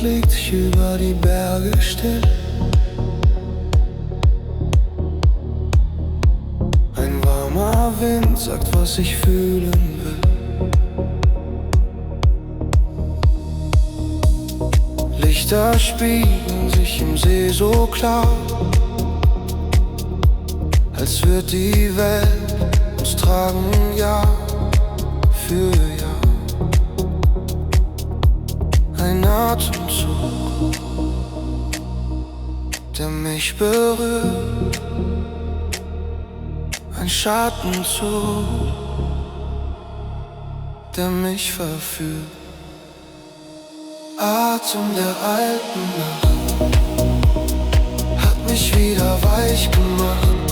legt sich über die Berge still. Ein warmer Wind sagt, was ich fühlen will. Lichter spiegeln sich im See so klar, als wird die Welt uns tragen, Jahr für Jahr. Ein Atemzug, der mich berührt, ein Schattenzug, der mich verführt. Atem der alten Nacht hat mich wieder weich gemacht.